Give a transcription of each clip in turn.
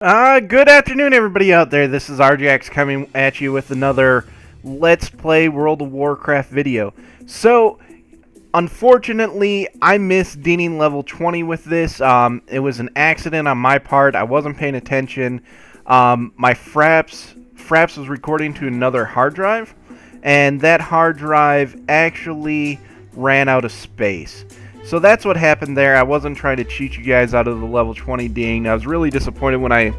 Good afternoon, everybody out there. This is Arjax coming at you with another Let's Play World of Warcraft video. So, unfortunately, I missed Deaning level 20 with this. It was an accident on my part. I wasn't paying attention. My Fraps was recording to another hard drive, and that hard drive actually ran out of space. So that's what happened there. I wasn't trying to cheat you guys out of the level 20 ding. I was really disappointed when I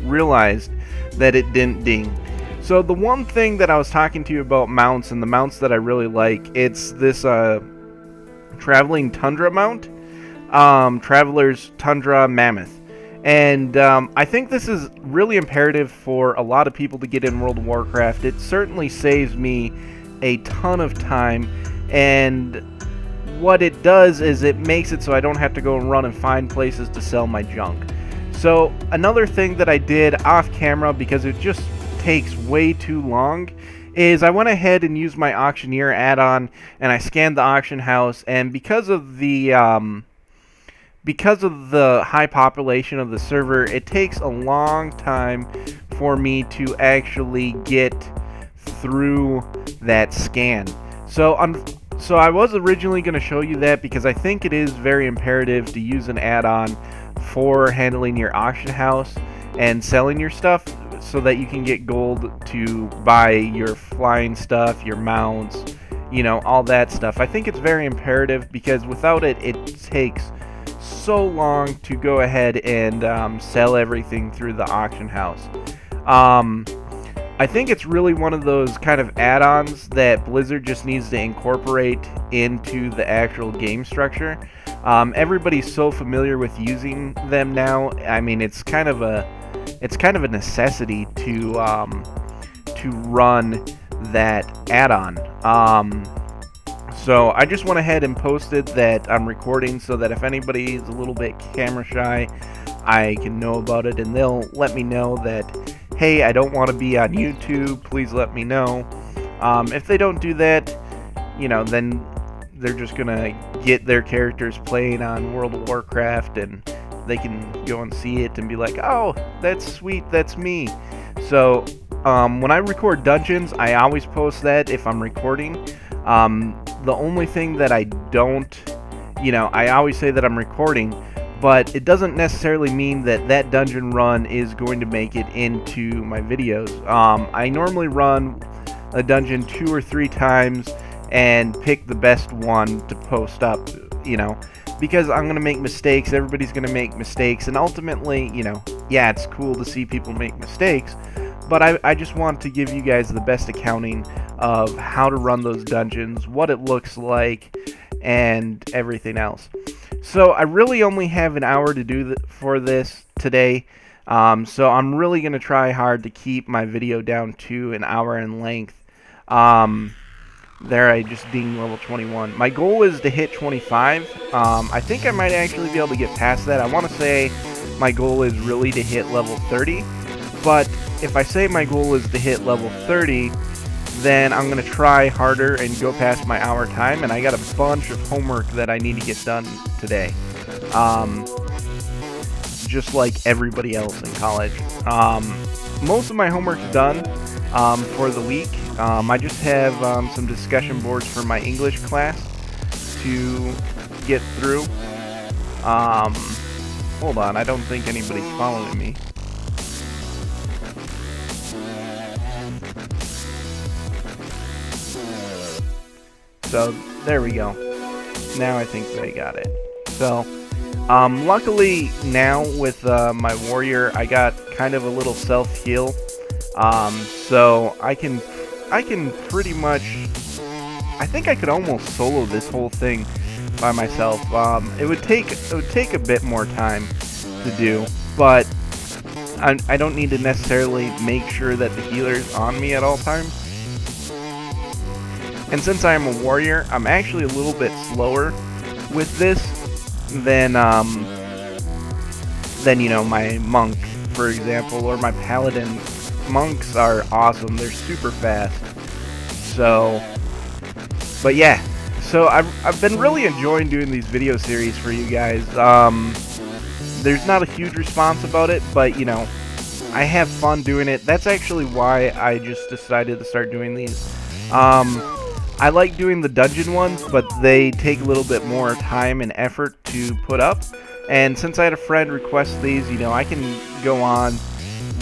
realized that it didn't ding. So the one thing that I was talking to you about mounts, and the mounts that I really like, it's this Traveling Tundra mount, Traveler's Tundra Mammoth. And I think this is really imperative for a lot of people to get in World of Warcraft. It certainly saves me a ton of time, and what it does is it makes it so I don't have to go and run and find places to sell my junk. So another thing that I did off camera, because it just takes way too long, is I went ahead and used my auctioneer add-on, and I scanned the auction house, and because of the high population of the server, it takes a long time for me to actually get through that scan. So I was originally going to show you that because I think it is very imperative to use an add-on for handling your auction house and selling your stuff so that you can get gold to buy your flying stuff, your mounts, you know, all that stuff. I think it's very imperative because without it, it takes so long to go ahead and sell everything through the auction house. I think it's really one of those kind of add-ons that Blizzard just needs to incorporate into the actual game structure. Everybody's so familiar with using them now. I mean, it's kind of a necessity to run that add-on. So I just went ahead and posted that I'm recording so that if anybody is a little bit camera shy, I can know about it, and they'll let me know that, hey, I don't want to be on YouTube, please let me know. If they don't do that, you know, then they're just gonna get their characters playing on World of Warcraft, and they can go and see it and be like, oh, that's sweet, that's me. So when I record dungeons, I always post that if I'm recording. The only thing that I don't, you know, I always say that I'm recording, but it doesn't necessarily mean that that dungeon run is going to make it into my videos. I normally run a dungeon 2 or 3 times and pick the best one to post up, you know, because I'm going to make mistakes, everybody's going to make mistakes, and ultimately, you know, yeah, it's cool to see people make mistakes, but I just want to give you guys the best accounting of how to run those dungeons, what it looks like, and everything else. So I really only have an hour to do for this today, so I'm really going to try hard to keep my video down to an hour in length. There I just dinged level 21. My goal is to hit 25. I think I might actually be able to get past that. I want to say my goal is really to hit level 30, but if I say my goal is to hit level 30, then I'm going to try harder and go past my hour time, and I got a bunch of homework that I need to get done today. Just like everybody else in college. Most of my homework's done for the week. I just have some discussion boards for my English class to get through. Hold on, I don't think anybody's following me. So, there we go. Now I think they got it. So, luckily now with my warrior, I got kind of a little self-heal. So I can pretty much, I think I could almost solo this whole thing by myself. It would take a bit more time to do, but I don't need to necessarily make sure that the healer's on me at all times. And since I am a warrior, I'm actually a little bit slower with this than you know, my monk, for example, or my paladin. Monks are awesome. They're super fast. So, but yeah. So I've been really enjoying doing these video series for you guys. there's not a huge response about it, but you know, I have fun doing it. That's actually why I just decided to start doing these. I like doing the dungeon ones, but they take a little bit more time and effort to put up. And since I had a friend request these, you know, I can go on,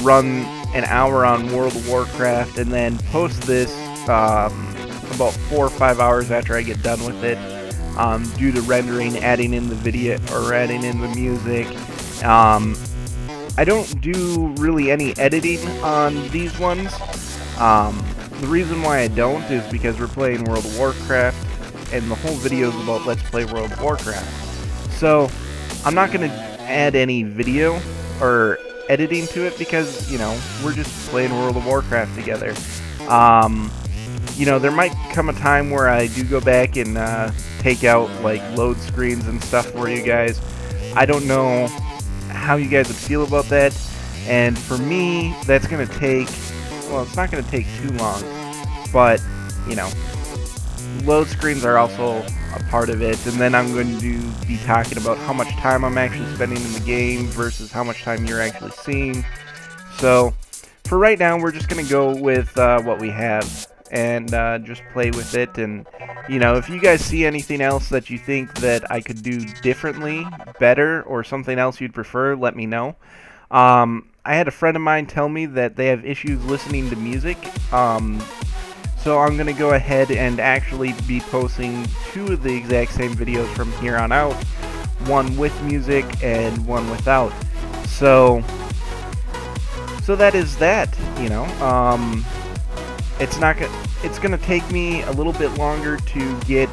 run an hour on World of Warcraft, and then post this about 4 or 5 hours after I get done with it. Do the rendering, adding in the video, or adding in the music. I don't do really any editing on these ones. The reason why I don't is because we're playing World of Warcraft, and the whole video is about Let's Play World of Warcraft. So, I'm not going to add any video or editing to it because, you know, we're just playing World of Warcraft together. You know, there might come a time where I do go back and take out, like, load screens and stuff for you guys. I don't know how you guys would feel about that, and for me, that's going to take, well, it's not going to take too long, but, you know, load screens are also a part of it, and then I'm going to be talking about how much time I'm actually spending in the game versus how much time you're actually seeing. So, for right now, we're just going to go with what we have, and just play with it. And you know, if you guys see anything else that you think that I could do differently, better, or something else you'd prefer, let me know. I had a friend of mine tell me that they have issues listening to music, so I'm going to go ahead and actually be posting 2 of the exact same videos from here on out, one with music and one without. So that is that, you know. It's gonna take me a little bit longer to get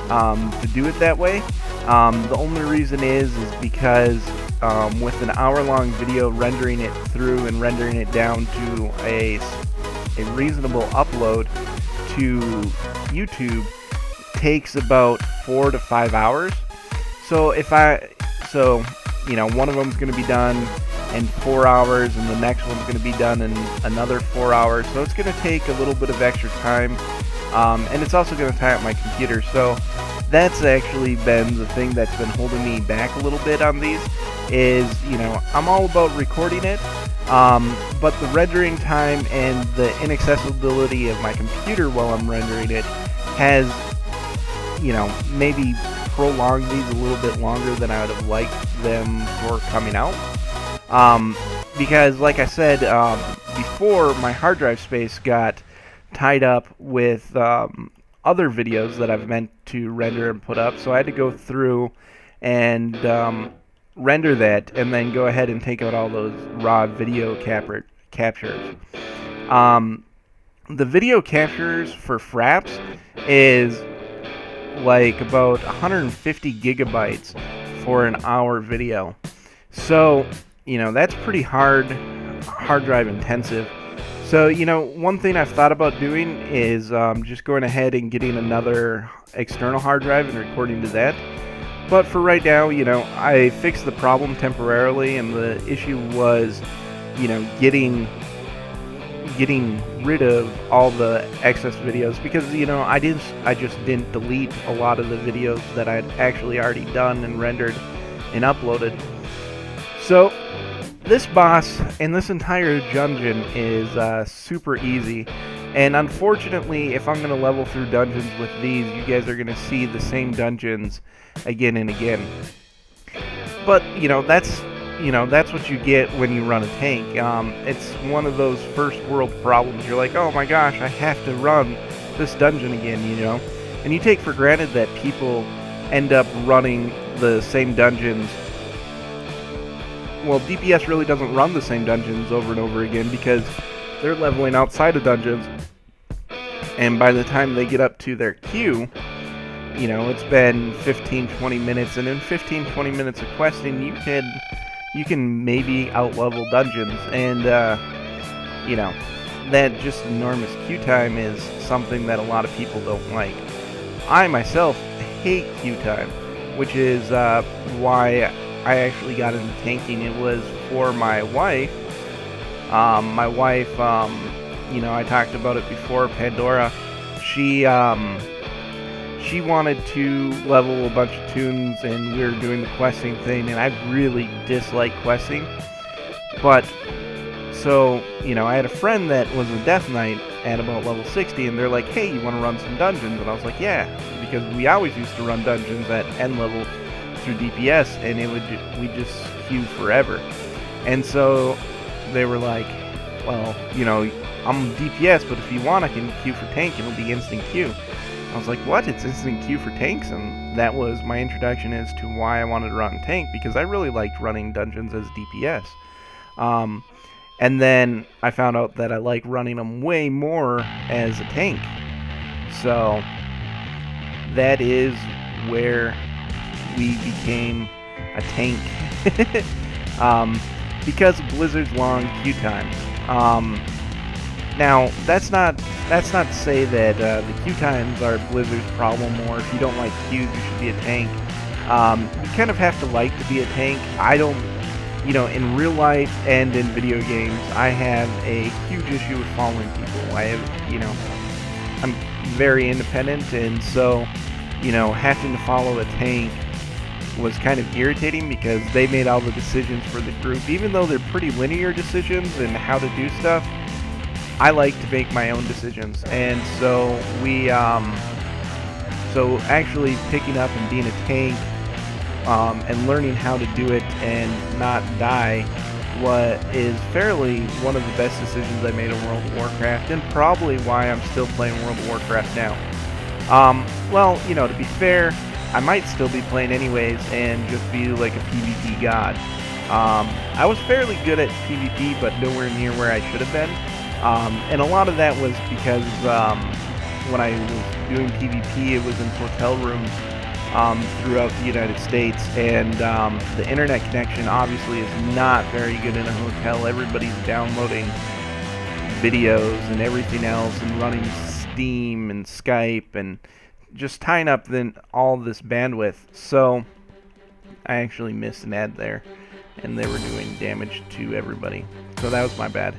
to do it that way. The only reason is because with an hour-long video, rendering it through and rendering it down to a reasonable upload to YouTube takes about 4 to 5 hours. So you know, one of them is going to be done in 4 hours, and the next one's going to be done in another 4 hours. So it's going to take a little bit of extra time, and it's also going to tie up my computer. So that's actually been the thing that's been holding me back a little bit on these. Is, you know, I'm all about recording it, but the rendering time and the inaccessibility of my computer while I'm rendering it has, you know, maybe prolonged these a little bit longer than I would have liked them for coming out. Because, like I said before, my hard drive space got tied up with other videos that I've meant to render and put up, so I had to go through and render that, and then go ahead and take out all those raw video captures. The video captures for Fraps is like about 150 gigabytes for an hour video. So, you know, that's pretty hard drive intensive. So, you know, one thing I've thought about doing is just going ahead and getting another external hard drive and recording to that. But for right now, you know, I fixed the problem temporarily, and the issue was, you know, getting rid of all the excess videos, because, you know, I just didn't delete a lot of the videos that I'd actually already done and rendered and uploaded. So this boss and this entire dungeon is super easy, and unfortunately, if I'm going to level through dungeons with these, you guys are going to see the same dungeons again and again. But, you know, that's what you get when you run a tank. It's one of those first world problems. You're like, oh my gosh, I have to run this dungeon again, you know? And you take for granted that people end up running the same dungeons. Well, DPS really doesn't run the same dungeons over and over again, because they're leveling outside of dungeons, and by the time they get up to their queue, you know, it's been 15-20 minutes, and in 15-20 minutes of questing, you can maybe out-level dungeons, and, you know, that just enormous queue time is something that a lot of people don't like. I, myself, hate queue time, which is why I actually got into tanking. It was for my wife. My wife, you know, I talked about it before, Pandora. She she wanted to level a bunch of tunes, and we were doing the questing thing, and I really dislike questing. But, so, you know, I had a friend that was a Death Knight at about level 60, and they're like, hey, you want to run some dungeons? And I was like, yeah, because we always used to run dungeons at end level through DPS, and we just queue forever. And so they were like, well, you know, I'm DPS, but if you want, I can queue for tank, it'll be instant queue. I was like, what? It's instant queue for tanks? And that was my introduction as to why I wanted to run tank, because I really liked running dungeons as DPS. And then I found out that I like running them way more as a tank. So that is where we became a tank. Because of Blizzard's long queue times. Now, that's not to say that the queue times are Blizzard's problem, or if you don't like queues, you should be a tank. You kind of have to like to be a tank. I don't, you know, in real life and in video games, I have a huge issue with following people. I have, you know, I'm very independent, and so, you know, having to follow a tank was kind of irritating because they made all the decisions for the group. Even though they're pretty linear decisions and how to do stuff, I like to make my own decisions. And so so actually picking up and being a tank and learning how to do it and not die is fairly one of the best decisions I made in World of Warcraft, and probably why I'm still playing World of Warcraft now. Well, you know, to be fair, I might still be playing anyways and just be like a PvP god. I was fairly good at PvP, but nowhere near where I should have been. And a lot of that was because when I was doing PvP, it was in hotel rooms throughout the United States, and the internet connection obviously is not very good in a hotel. Everybody's downloading videos and everything else and running Steam and Skype and just tying up then all this bandwidth. So I actually missed an ad there, and they were doing damage to everybody. So that was my bad.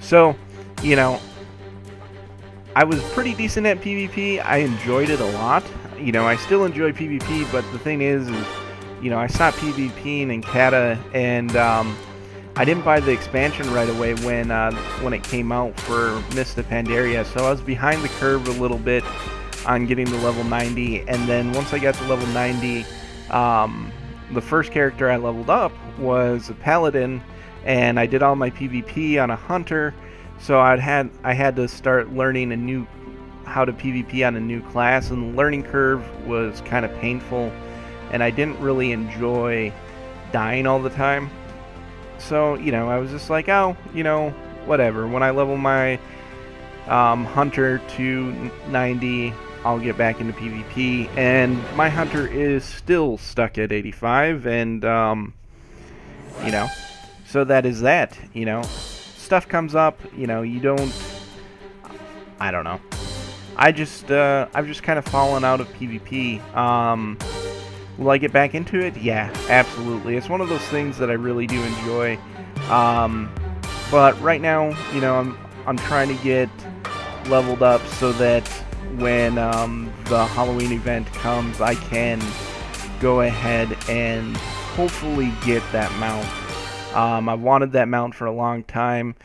So, you know, I was pretty decent at PvP. I enjoyed it a lot. You know, I still enjoy PvP, but the thing is you know, I stopped PvPing in Kata, and I didn't buy the expansion right away when it came out for Mist of Pandaria, so I was behind the curve a little bit on getting to level 90, and then once I got to level 90, the first character I leveled up was a paladin, and I did all my PvP on a hunter, so I had to start learning how to PvP on a new class, and the learning curve was kind of painful, and I didn't really enjoy dying all the time. So, you know, I was just like, oh, you know, whatever. When I level my hunter to 90, I'll get back into PvP, and my hunter is still stuck at 85, and, you know, so that is that, you know. Stuff comes up, you know, you don't, I don't know. I've just kind of fallen out of PvP. Will I get back into it? Yeah, absolutely. It's one of those things that I really do enjoy. But right now, you know, I'm trying to get leveled up so that when the Halloween event comes, I can go ahead and hopefully get that mount. I've wanted that mount for a long time.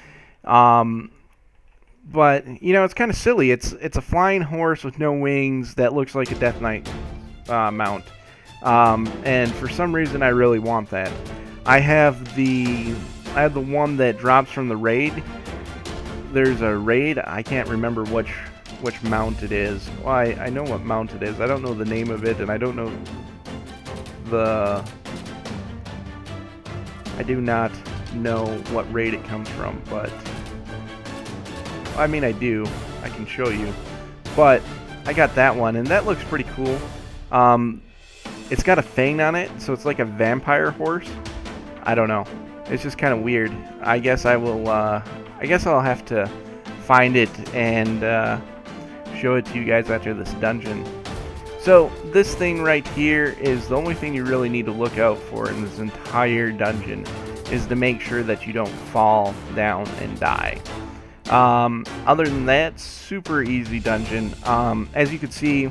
But, you know, it's kind of silly. It's a flying horse with no wings that looks like a Death Knight mount. And for some reason, I really want that. I have the one that drops from the raid. There's a raid. I can't remember which mount it is. Well, I know what mount it is. I don't know the name of it, and I don't know I do not know what raid it comes from, but I mean, I do. I can show you. But I got that one, and that looks pretty cool. It's got a fang on it, so it's like a vampire horse. I don't know. It's just kind of weird. I guess I will. I guess I'll have to find it and show it to you guys after this dungeon. So this thing right here is the only thing you really need to look out for in this entire dungeon, is to make sure that you don't fall down and die. Other than that, super easy dungeon. As you can see,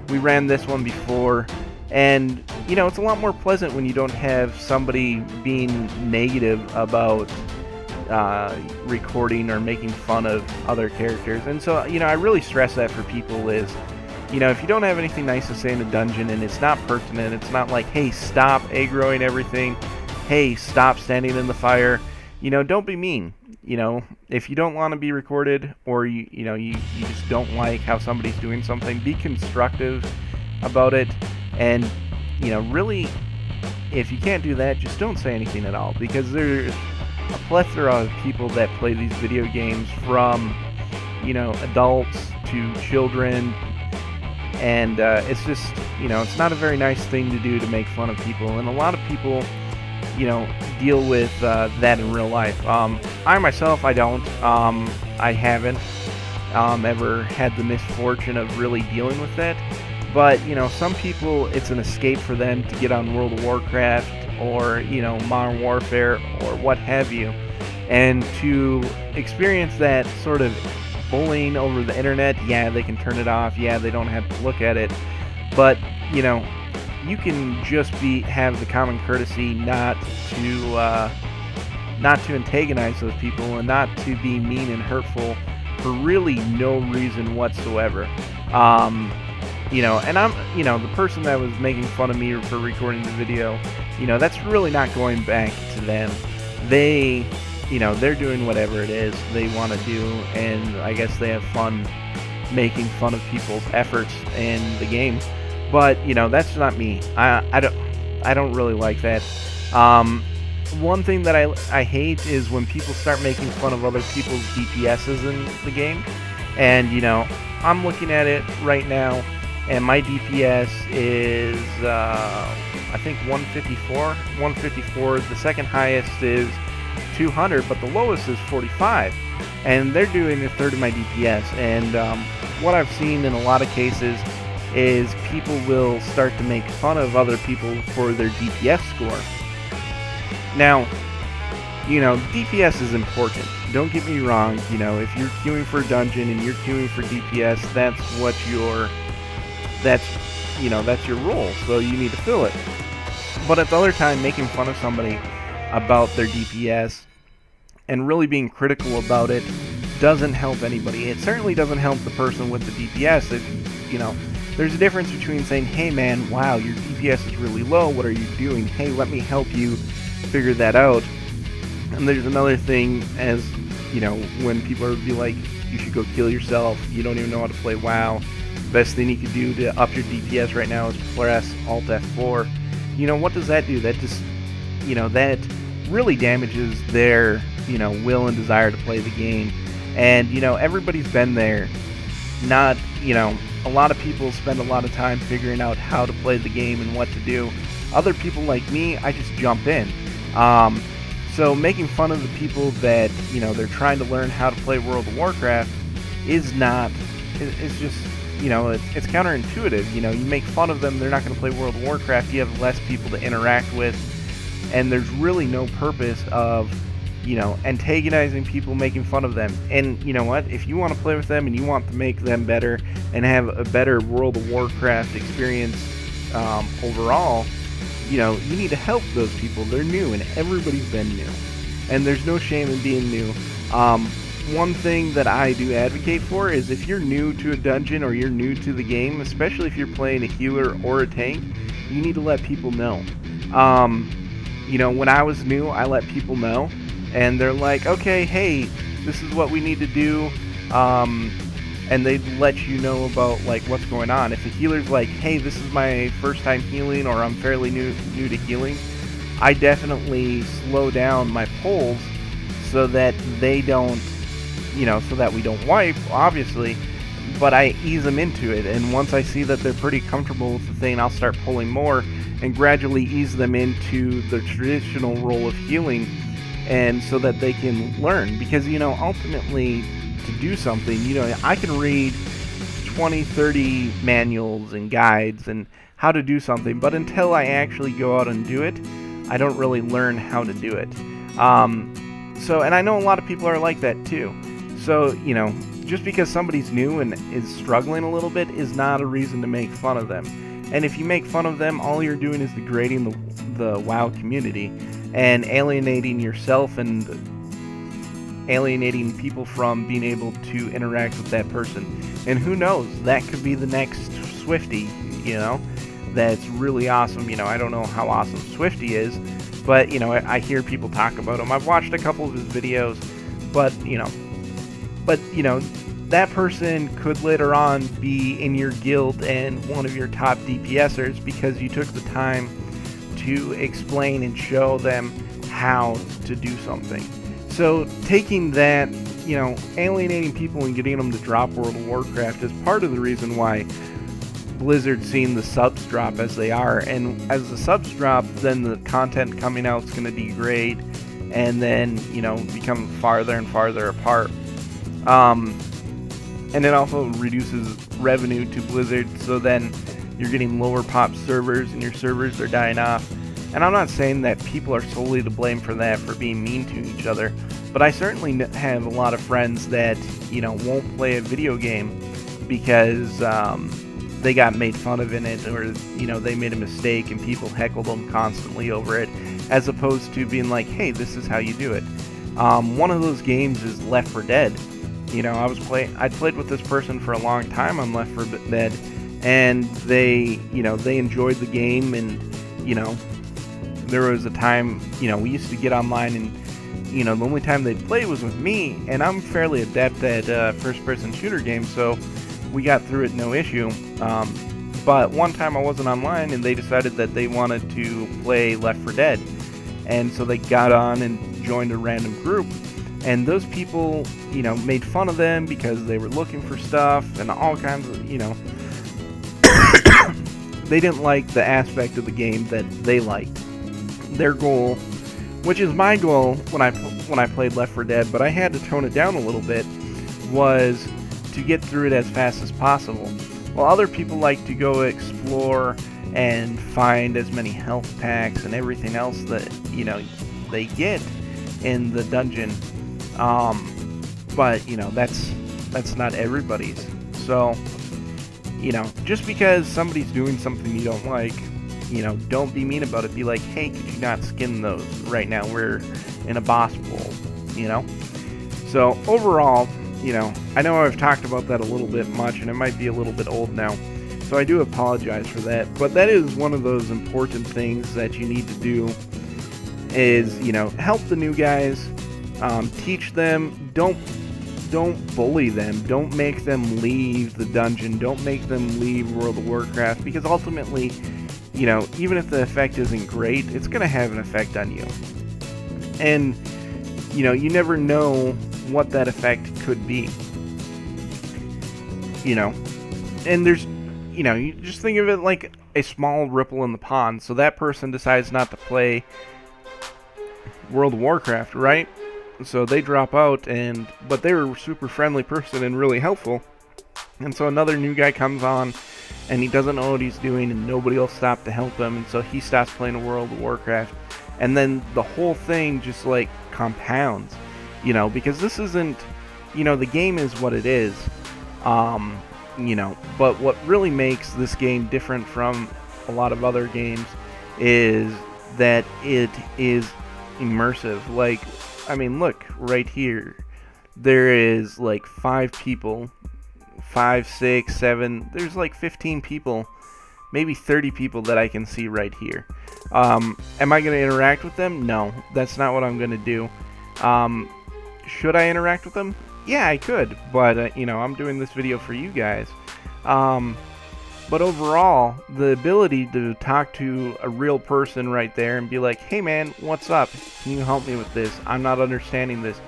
We ran this one before, and you know, it's a lot more pleasant when you don't have somebody being negative about recording or making fun of other characters. And so, you know, I really stress that for people is, you know, if you don't have anything nice to say in a dungeon and it's not pertinent, it's not like, hey, stop aggroing everything, hey, stop standing in the fire, you know, don't be mean. You know, if you don't want to be recorded, or you just don't like how somebody's doing something, be constructive about it. And you know, really, if you can't do that, just don't say anything at all, because there's a plethora of people that play these video games, from, you know, adults to children, and it's just, you know, it's not a very nice thing to do, to make fun of people. And a lot of people, you know, deal with that in real life. I myself, I don't. I haven't ever had the misfortune of really dealing with that. But, you know, some people, it's an escape for them to get on World of Warcraft, or, you know, Modern Warfare, or what have you. And to experience that sort of bullying over the internet, yeah, they can turn it off. Yeah, they don't have to look at it. But, you know, you can just have the common courtesy not to antagonize those people, and not to be mean and hurtful for really no reason whatsoever. You know, and I'm, you know, the person that was making fun of me for recording the video, you know, that's really not going back to them. They, you know, they're doing whatever it is they want to do, and I guess they have fun making fun of people's efforts in the game. But, you know, that's not me. I don't really like that. One thing that I hate is when people start making fun of other people's DPSs in the game. And, you know, I'm looking at it right now, and my DPS is, I think 154. The second highest is 200, but the lowest is 45. And they're doing a third of my DPS. And what I've seen in a lot of cases is people will start to make fun of other people for their DPS score. Now, you know, DPS is important. Don't get me wrong. You know, if you're queuing for a dungeon and you're queuing for DPS, that's your role, so you need to fill it. But at the other time, making fun of somebody about their DPS and really being critical about it doesn't help anybody. It certainly doesn't help the person with the DPS. You know, there's a difference between saying, hey man, wow, your DPS is really low, what are you doing? Hey, let me help you figure that out. And there's another thing, as, you know, when people are be like, you should go kill yourself, you don't even know how to play WoW. Best thing you can do to up your DPS right now is press Alt F4. You know, what does that do? That just, you know, that really damages their, you know, will and desire to play the game. And, you know, everybody's been there. Not, you know, a lot of people spend a lot of time figuring out how to play the game and what to do. Other people like me, I just jump in. So making fun of the people that, you know, they're trying to learn how to play World of Warcraft is not, it's just, you know, it's counterintuitive. You know, you make fun of them, they're not going to play World of Warcraft, you have less people to interact with, and there's really no purpose of, you know, antagonizing people, making fun of them. And you know what, if you want to play with them and you want to make them better and have a better World of Warcraft experience overall, you know, you need to help those people. They're new, and everybody's been new, and there's no shame in being new. One thing that I do advocate for is, if you're new to a dungeon or you're new to the game, especially if you're playing a healer or a tank, you need to let people know. You know, when I was new, I let people know, and they're like, okay, hey, this is what we need to do, and they'd let you know about, like, what's going on. If a healer's like, hey, this is my first time healing, or I'm fairly new to healing, I definitely slow down my pulls so that they don't, you know, so that we don't wipe, obviously, but I ease them into it. And once I see that they're pretty comfortable with the thing, I'll start pulling more and gradually ease them into the traditional role of healing, and so that they can learn. Because, you know, ultimately, to do something, you know, I can read 20, 30 manuals and guides and how to do something, but until I actually go out and do it, I don't really learn how to do it. So, and I know a lot of people are like that too. So, you know, just because somebody's new and is struggling a little bit is not a reason to make fun of them. And if you make fun of them, all you're doing is degrading the WoW community and alienating yourself and alienating people from being able to interact with that person. And who knows, that could be the next Swifty, you know, that's really awesome. You know, I don't know how awesome Swifty is, but, you know, I hear people talk about him. I've watched a couple of his videos, but, you know, that person could later on be in your guild and one of your top DPSers because you took the time to explain and show them how to do something. So taking that, you know, alienating people and getting them to drop World of Warcraft is part of the reason why Blizzard's seen the subs drop as they are. And as the subs drop, then the content coming out is going to degrade and then, you know, become farther and farther apart. And it also reduces revenue to Blizzard, so then you're getting lower pop servers and your servers are dying off. And I'm not saying that people are solely to blame for that, for being mean to each other, but I certainly have a lot of friends that, you know, won't play a video game because they got made fun of in it, or, you know, they made a mistake and people heckled them constantly over it, as opposed to being like, hey, this is how you do it. One of those games is Left 4 Dead. You know, I played with this person for a long time on Left 4 Dead, and they, you know, they enjoyed the game, and, you know, there was a time, you know, we used to get online, and, you know, the only time they'd play was with me, and I'm fairly adept at first-person shooter games, so we got through it no issue. But one time I wasn't online, and they decided that they wanted to play Left 4 Dead, and so they got on and joined a random group. And those people, you know, made fun of them because they were looking for stuff and all kinds of, you know, they didn't like the aspect of the game that they liked. Their goal, which is my goal when I played Left 4 Dead, but I had to tone it down a little bit, was to get through it as fast as possible. While other people like to go explore and find as many health packs and everything else that, you know, they get in the dungeon. But, you know, that's not everybody's. So, you know, just because somebody's doing something you don't like, you know, don't be mean about it. Be like, hey, could you not skin those right now? We're in a boss bowl, you know? So, overall, you know, I know I've talked about that a little bit much, and it might be a little bit old now. So I do apologize for that. But that is one of those important things that you need to do is, you know, help the new guys. Teach them, don't bully them, don't make them leave the dungeon, don't make them leave World of Warcraft, because ultimately, you know, even if the effect isn't great, it's going to have an effect on you. And, you know, you never know what that effect could be. You know, and there's, you know, you just think of it like a small ripple in the pond. So that person decides not to play World of Warcraft, right? So they drop out, but they were a super friendly person and really helpful. And so another new guy comes on, and he doesn't know what he's doing, and nobody will stop to help him, and so he stops playing World of Warcraft. And then the whole thing just, like, compounds, you know, because this isn't, you know, the game is what it is, you know, but what really makes this game different from a lot of other games is that it is immersive. Like, I mean, look, right here, there is like 5 people, 5, 6, 7, there's like 15 people, maybe 30 people that I can see right here. Am I going to interact with them? No, that's not what I'm going to do. Should I interact with them? Yeah, I could, but, you know, I'm doing this video for you guys. But overall, the ability to talk to a real person right there and be like, hey man, what's up? Can you help me with this? I'm not understanding this,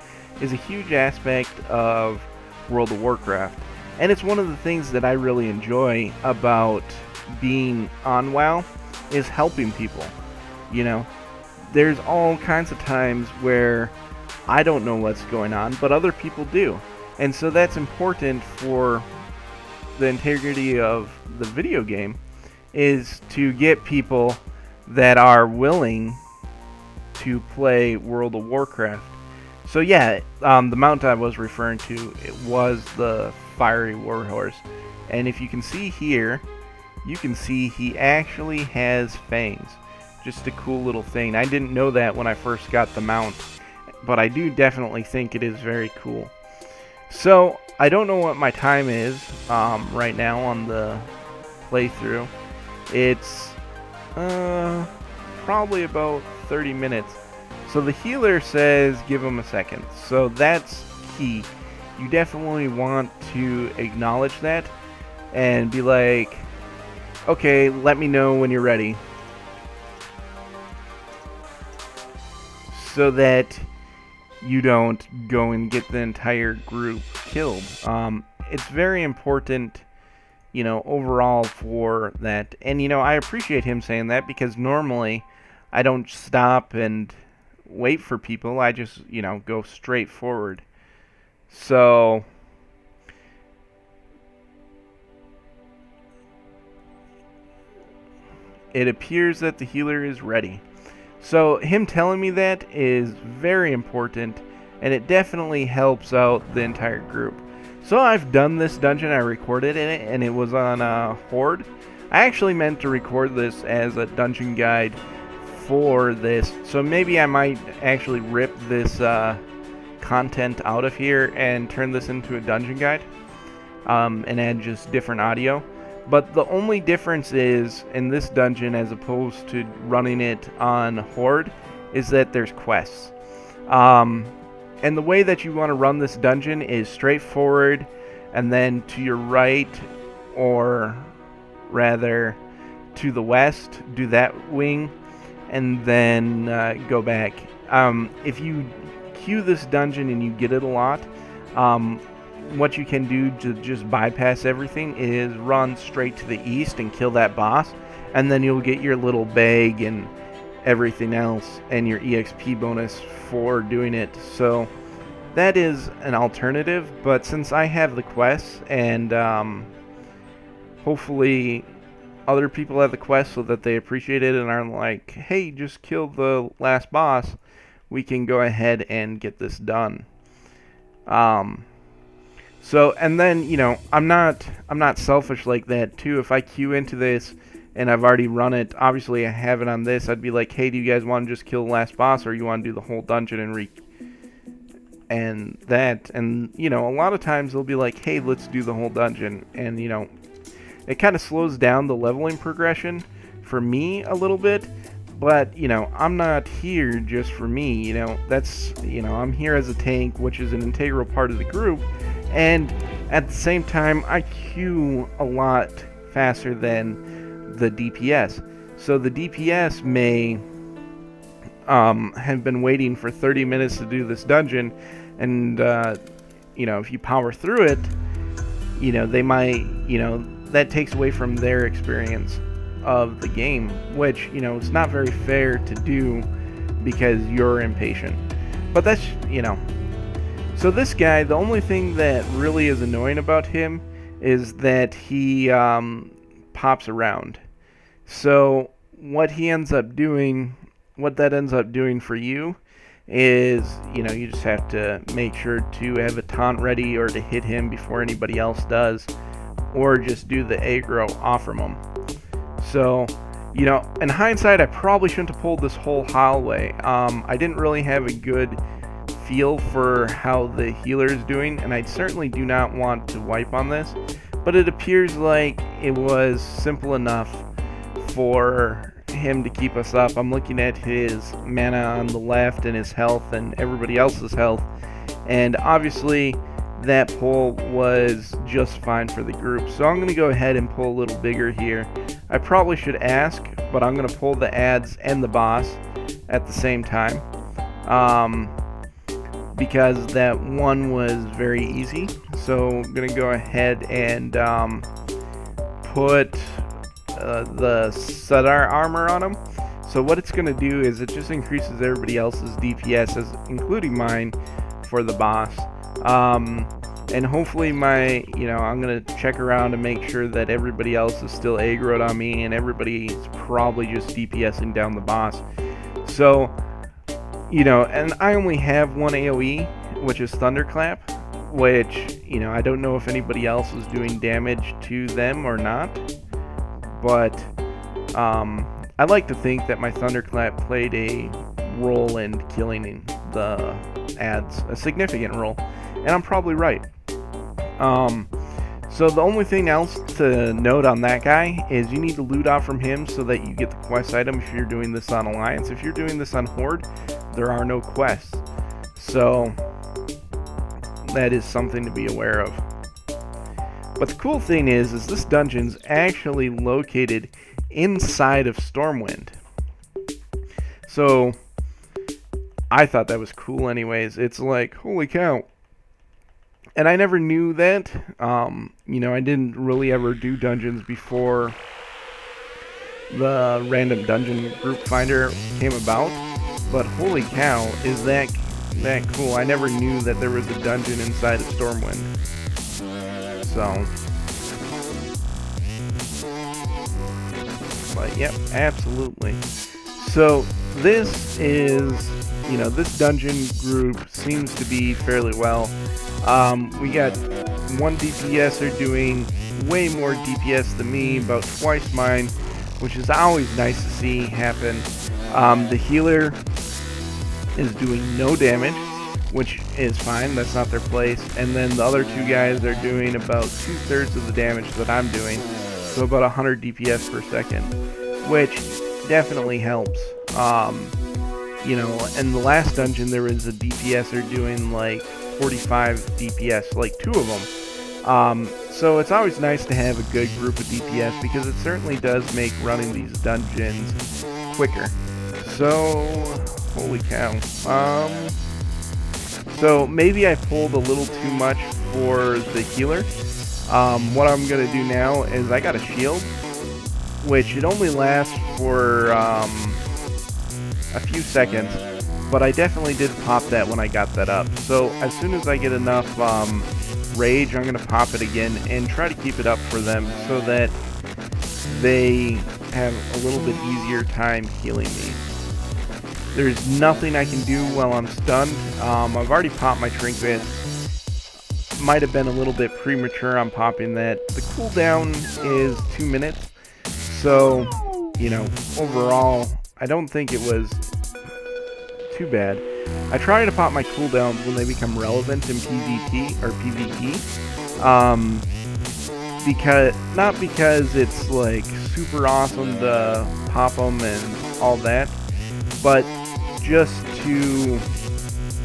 is a huge aspect of World of Warcraft. And it's one of the things that I really enjoy about being on WoW, is helping people. You know, there's all kinds of times where I don't know what's going on, but other people do. And so that's important for the integrity of the video game, is to get people that are willing to play World of Warcraft. So yeah, the mount I was referring to, it was the fiery warhorse. And if you can see here, you can see he actually has fangs. Just a cool little thing. I didn't know that when I first got the mount, but I do definitely think it is very cool. So I don't know what my time is right now on the playthrough. It's probably about 30 minutes. So the healer says give him a second. So that's key. You definitely want to acknowledge that and be like, okay, let me know when you're ready. So that you don't go and get the entire group killed. It's very important, you know, overall for that. And, you know, I appreciate him saying that because normally I don't stop and wait for people. I just, you know, go straight forward. So it appears that the healer is ready. So him telling me that is very important, and it definitely helps out the entire group. So I've done this dungeon, I recorded in it, and it was on Horde. I actually meant to record this as a dungeon guide for this, so maybe I might actually rip this content out of here and turn this into a dungeon guide and add just different audio. But the only difference is, in this dungeon as opposed to running it on Horde, is that there's quests. And the way that you want to run this dungeon is straightforward, and then to your right, or rather to the west, do that wing, and then go back. If you queue this dungeon and you get it a lot, what you can do to just bypass everything is run straight to the east and kill that boss, and then you'll get your little bag and everything else and your EXP bonus for doing it. So that is an alternative, but since I have the quests and hopefully other people have the quest so that they appreciate it and are like, hey, just kill the last boss, we can go ahead and get this done. So, and then, you know, I'm not selfish like that too. If I queue into this and I've already run it, obviously I have it on this, I'd be like, hey, do you guys want to just kill the last boss, or you want to do the whole dungeon and that? And, you know, a lot of times they'll be like, hey, let's do the whole dungeon. And, you know, it kind of slows down the leveling progression for me a little bit. But, you know, I'm not here just for me, you know, that's, you know, I'm here as a tank, which is an integral part of the group, and at the same time, I queue a lot faster than the DPS. So the DPS may have been waiting for 30 minutes to do this dungeon, and, you know, if you power through it, you know, they might, you know, that takes away from their experience of the game, which, you know, it's not very fair to do because you're impatient. But that's, you know. So this guy, the only thing that really is annoying about him is that he pops around. So what he ends up doing, what that ends up doing for you is, you know, you just have to make sure to have a taunt ready or to hit him before anybody else does, or just do the aggro off from him. So, you know, in hindsight, I probably shouldn't have pulled this whole hallway. I didn't really have a good feel for how the healer is doing, and I certainly do not want to wipe on this, but it appears like it was simple enough for him to keep us up. I'm looking at his mana on the left and his health and everybody else's health, and obviously that pull was just fine for the group. So I'm going to go ahead and pull a little bigger here. I probably should ask, but I'm going to pull the ads and the boss at the same time, because that one was very easy. So I'm going to go ahead and put the Sadar armor on him. So what it's going to do is it just increases everybody else's DPS, including mine, for the boss. And hopefully I'm going to check around and make sure that everybody else is still aggroed on me and everybody is probably just DPSing down the boss. So You know, and I only have one AoE, which is Thunderclap, which, you know, I don't know if anybody else is doing damage to them or not, but I like to think that my Thunderclap played a role in killing the ads, a significant role, and I'm probably right. So the only thing else to note on that guy is you need to loot off from him so that you get the quest item if you're doing this on Alliance. If you're doing this on Horde, there are no quests. So that is something to be aware of. But the cool thing is this dungeon's actually located inside of Stormwind. So I thought that was cool anyways. It's like, holy cow. And I never knew that. You know, I didn't really ever do dungeons before the random dungeon group finder came about. But holy cow, is that cool. I never knew that there was a dungeon inside of Stormwind. So, but yep, absolutely. So this is, you know, this dungeon group seems to be fairly well. We got one DPSer doing way more DPS than me, about twice mine, which is always nice to see happen. The healer is doing no damage, which is fine, that's not their place. And then the other two guys are doing about 2/3 of the damage that I'm doing, so about 100 DPS per second, which definitely helps. You know, in the last dungeon there was a DPSer doing like 45 DPS, like two of them. So it's always nice to have a good group of DPS because it certainly does make running these dungeons quicker. So, holy cow. So maybe I pulled a little too much for the healer. What I'm going to do now is I got a shield, which it only lasts for a few seconds, but I definitely did pop that when I got that up. So as soon as I get enough rage, I'm going to pop it again and try to keep it up for them so that they have a little bit easier time healing me. There's nothing I can do while I'm stunned. I've already popped my trinket. Might have been a little bit premature on popping that. The cooldown is 2 minutes, so, you know, overall, I don't think it was too bad. I try to pop my cooldowns when they become relevant in PvP or PvE. Not because it's like super awesome to pop them and all that, but just to,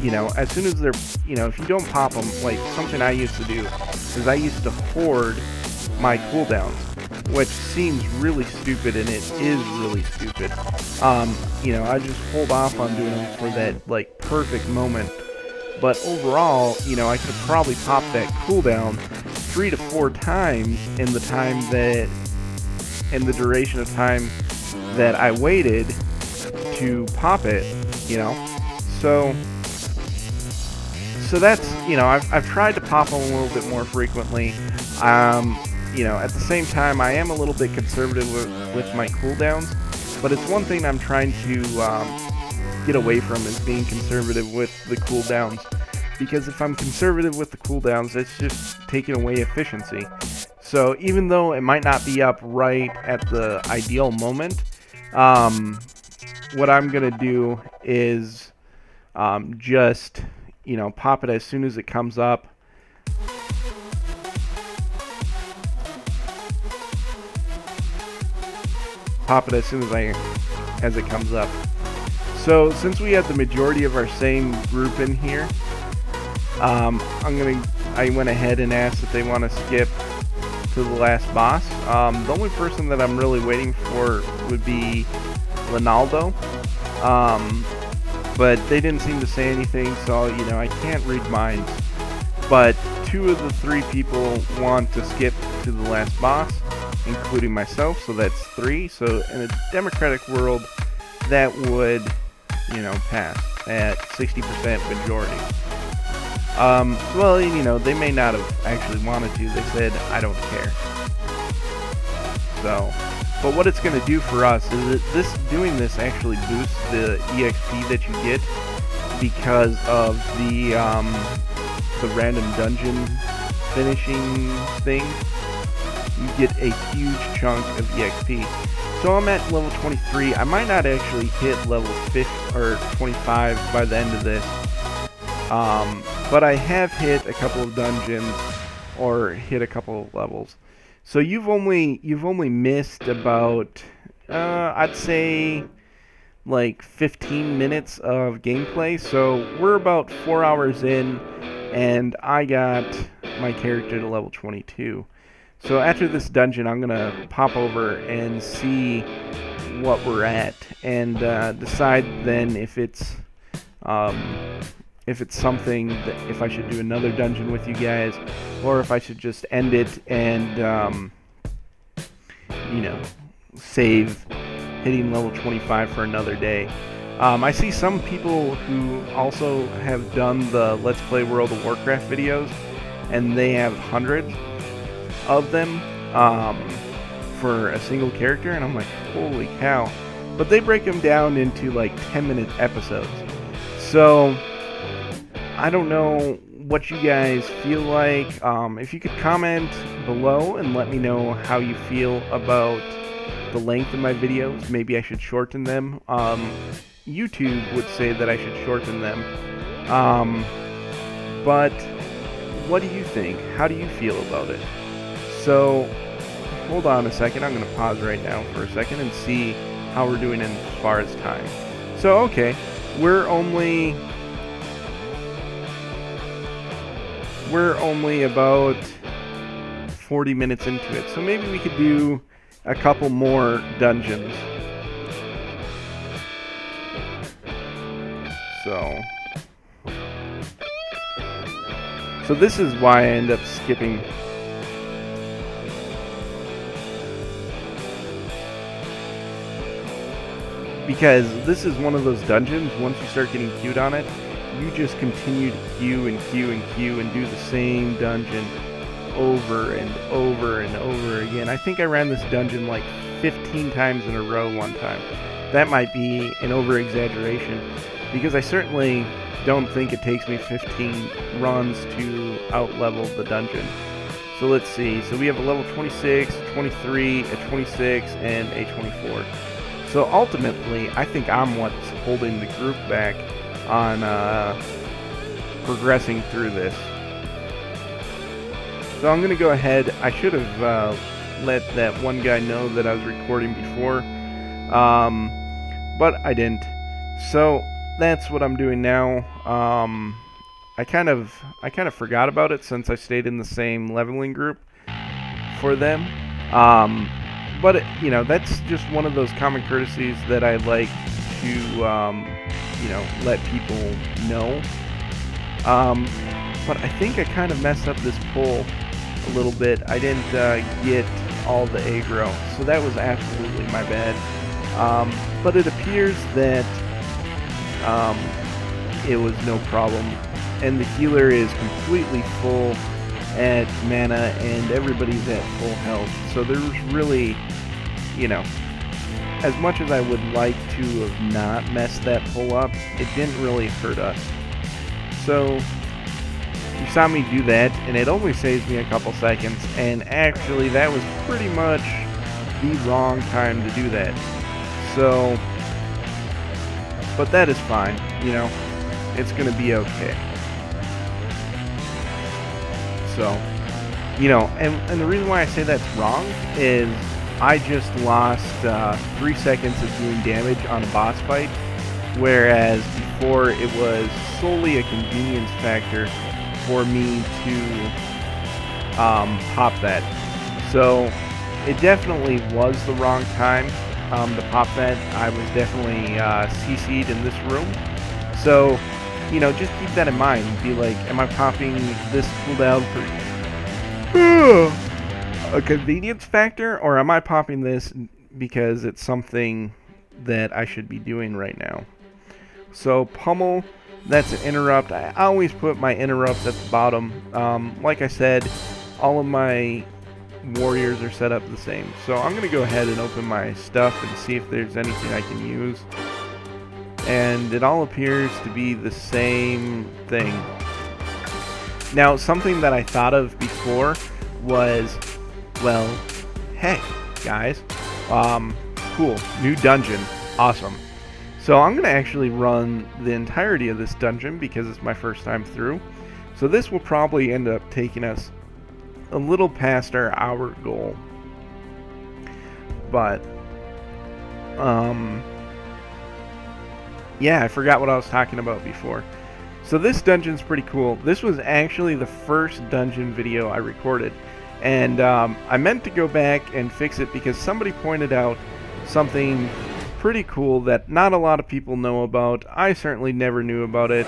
you know, as soon as they're, you know, if you don't pop them, like something I used to do is I used to hoard my cooldowns, which seems really stupid, and it is really stupid. You know, I just hold off on doing them for that, like, perfect moment. But overall, you know, I could probably pop that cooldown 3 to 4 times in the time that, in the duration of time that I waited to pop it, you know. So that's, you know, I've tried to pop them a little bit more frequently. You know, at the same time, I am a little bit conservative with my cooldowns, but it's one thing I'm trying to get away from is being conservative with the cooldowns, because if I'm conservative with the cooldowns, it's just taking away efficiency. So even though it might not be up right at the ideal moment, what I'm gonna do is just, you know, pop it as soon as it comes up. Pop it as soon as it comes up. So since we have the majority of our same group in here, I went ahead and asked if they want to skip to the last boss. The only person that I'm really waiting for would be Ronaldo, but they didn't seem to say anything, so, you know, I can't read minds. But 2 of the 3 people want to skip to the last boss, including myself, so that's 3. So in a democratic world, that would, you know, pass at 60% majority. Well, you know, they may not have actually wanted to. They said, I don't care. So, but what it's going to do for us is that doing this actually boosts the EXP that you get because of the random dungeon finishing thing. You get a huge chunk of EXP. So I'm at level 23. I might not actually hit level 50 or 25 by the end of this. But I have hit a couple of dungeons or hit a couple of levels. So you've only missed about I'd say like 15 minutes of gameplay. So we're about 4 hours in, and I got my character to level 22. So after this dungeon, I'm gonna pop over and see what we're at, and decide then if it's something that if I should do another dungeon with you guys, or if I should just end it and you know, save hitting level 25 for another day. I see some people who also have done the Let's Play World of Warcraft videos, and they have hundreds of them for a single character, and I'm like, holy cow. But they break them down into like 10-minute episodes. So I don't know what you guys feel like. If you could comment below and let me know how you feel about the length of my videos. Maybe I should shorten them. YouTube would say that I should shorten them. But what do you think? How do you feel about it? So hold on a second. I'm going to pause right now for a second and see how we're doing as far as time. So okay, we're only about 40 minutes into it. So maybe we could do a couple more dungeons. So this is why I end up skipping. Because this is one of those dungeons, once you start getting queued on it, you just continue to queue and queue and queue and do the same dungeon over and over and over again. I think I ran this dungeon like 15 times in a row one time. That might be an over-exaggeration, because I certainly don't think it takes me 15 runs to out-level the dungeon. So let's see. So we have a level 26, 23, a 26, and a 24. So ultimately, I think I'm what's holding the group back on progressing through this. So I'm going to go ahead. I should have let that one guy know that I was recording before, but I didn't. So that's what I'm doing now. I kind of forgot about it since I stayed in the same leveling group for them. But you know, that's just one of those common courtesies that I like to you know, let people know. But I think I kind of messed up this pull a little bit. I didn't get all the aggro, so that was absolutely my bad. But it appears that it was no problem, and the healer is completely full at mana, and everybody's at full health. So there's really, you know, as much as I would like to have not messed that pull up, it didn't really hurt us. So you saw me do that, and it only saves me a couple seconds, and actually that was pretty much the wrong time to do that. So, but that is fine, you know, it's gonna be okay. So, you know, and the reason why I say that's wrong is I just lost 3 seconds of doing damage on a boss fight, whereas before it was solely a convenience factor for me to pop that. So it definitely was the wrong time to pop that. I was definitely CC'd in this room. So, you know, just keep that in mind. Be like, am I popping this cooldown for a convenience factor, or am I popping this because it's something that I should be doing right now? So pummel, that's an interrupt. I always put my interrupts at the bottom. Like I said, all of my warriors are set up the same. So I'm going to go ahead and open my stuff and see if there's anything I can use. and it all appears to be the same thing. Now, something that I thought of before was, well, hey, guys, cool, new dungeon, awesome. So I'm going to actually run the entirety of this dungeon because it's my first time through. So this will probably end up taking us a little past our hour goal. But, yeah, I forgot what I was talking about before. So this dungeon's pretty cool. This was actually the first dungeon video I recorded. And I meant to go back and fix it because somebody pointed out something pretty cool that not a lot of people know about. I certainly never knew about it.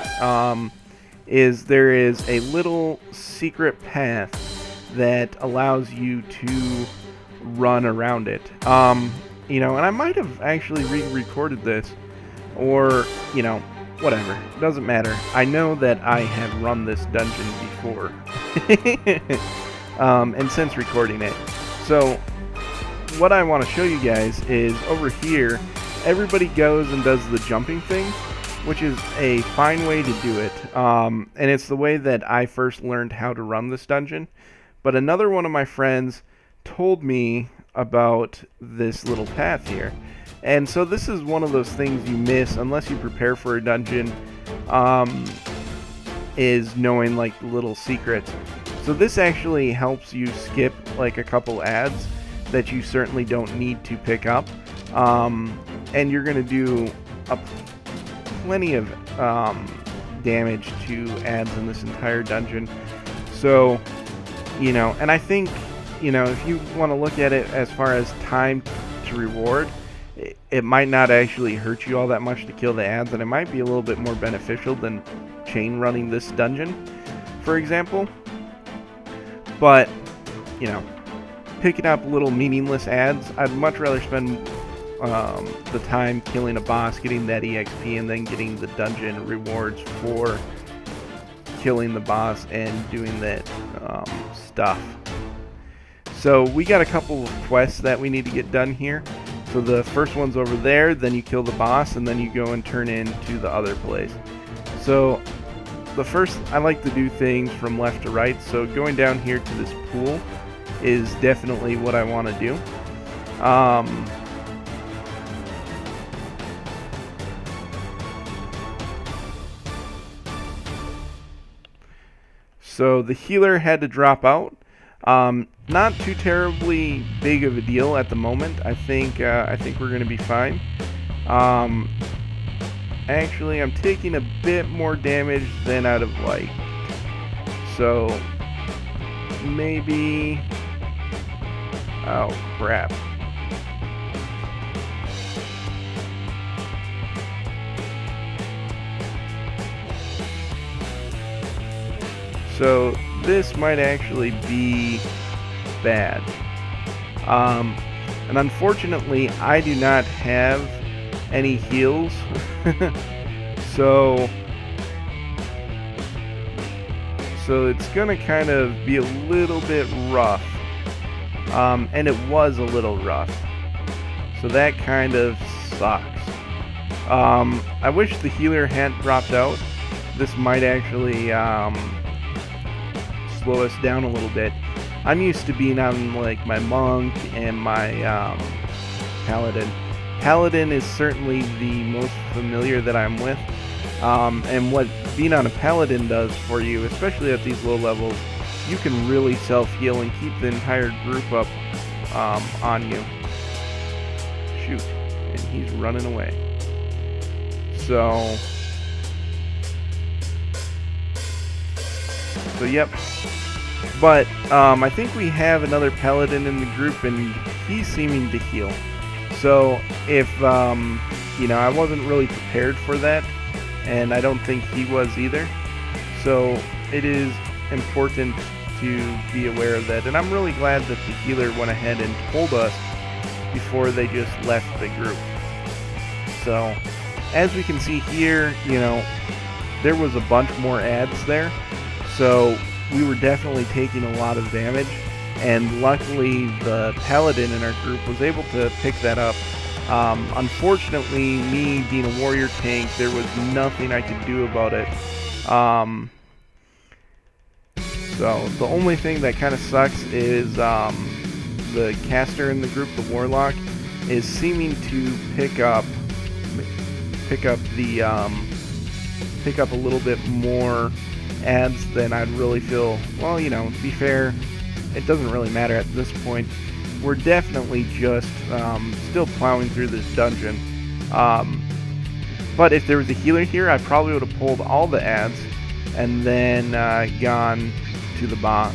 Is there is a little secret path that allows you to run around it. You know, and I might have actually re-recorded this, or, you know, whatever. It doesn't matter. I know that I have run this dungeon before. And since recording it. So, what I want to show you guys is over here, everybody goes and does the jumping thing, which is a fine way to do it. And it's the way that I first learned how to run this dungeon. But another one of my friends told me about this little path here. And so this is one of those things you miss unless you prepare for a dungeon, is knowing like little secrets. So this actually helps you skip like a couple ads that you certainly don't need to pick up. And you're going to do plenty of damage to ads in this entire dungeon. So, you know, and I think, you know, if you want to look at it as far as time to reward, it might not actually hurt you all that much to kill the ads, and it might be a little bit more beneficial than chain running this dungeon, for example. But, you know, picking up little meaningless ads, I'd much rather spend the time killing a boss, getting that EXP, and then getting the dungeon rewards for killing the boss and doing that stuff. So we got a couple of quests that we need to get done here. So the first one's over there, then you kill the boss, and then you go and turn into the other place. So the first, I like to do things from left to right, so going down here to this pool is definitely what I want to do. So the healer had to drop out. Not too terribly big of a deal at the moment. I think we're going to be fine. Actually, I'm taking a bit more damage than I'd have liked. So maybe... Oh, crap. So this might actually be bad. And unfortunately, I do not have any heals. so it's gonna kind of be a little bit rough. And it was a little rough. So that kind of sucks. I wish the healer hadn't dropped out. This might actually slow us down a little bit. I'm used to being on like my monk and my paladin. Paladin is certainly the most familiar that I'm with. And what being on a paladin does for you, especially at these low levels, you can really self-heal and keep the entire group up on you. Shoot. And he's running away. So yep. But I think we have another paladin in the group, and he's seeming to heal. So if, you know, I wasn't really prepared for that, and I don't think he was either. So it is important to be aware of that. And I'm really glad that the healer went ahead and told us before they just left the group. So as we can see here, you know, there was a bunch more ads there. So we were definitely taking a lot of damage, and luckily the paladin in our group was able to pick that up Unfortunately, me being a warrior tank, there was nothing I could do about it. Um, so the only thing that kind of sucks is the caster in the group, the warlock, is seeming to pick up a little bit more ads than I'd really feel. Well, to be fair, it doesn't really matter at this point. We're definitely just still plowing through this dungeon. But if there was a healer here, I probably would have pulled all the ads and then gone to the boss.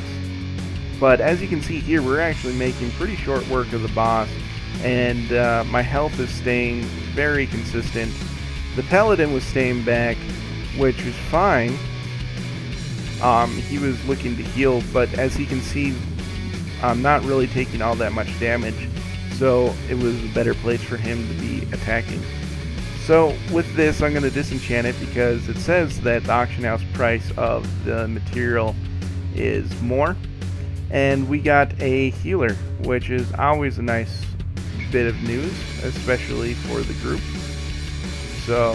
But as you can see here, we're actually making pretty short work of the boss, and my health is staying very consistent. The paladin was staying back, which is fine. He was looking to heal, but as you can see, I'm not really taking all that much damage, so it was a better place for him to be attacking. So with this, I'm going to disenchant it because it says that the auction house price of the material is more, and we got a healer, which is always a nice bit of news, especially for the group. So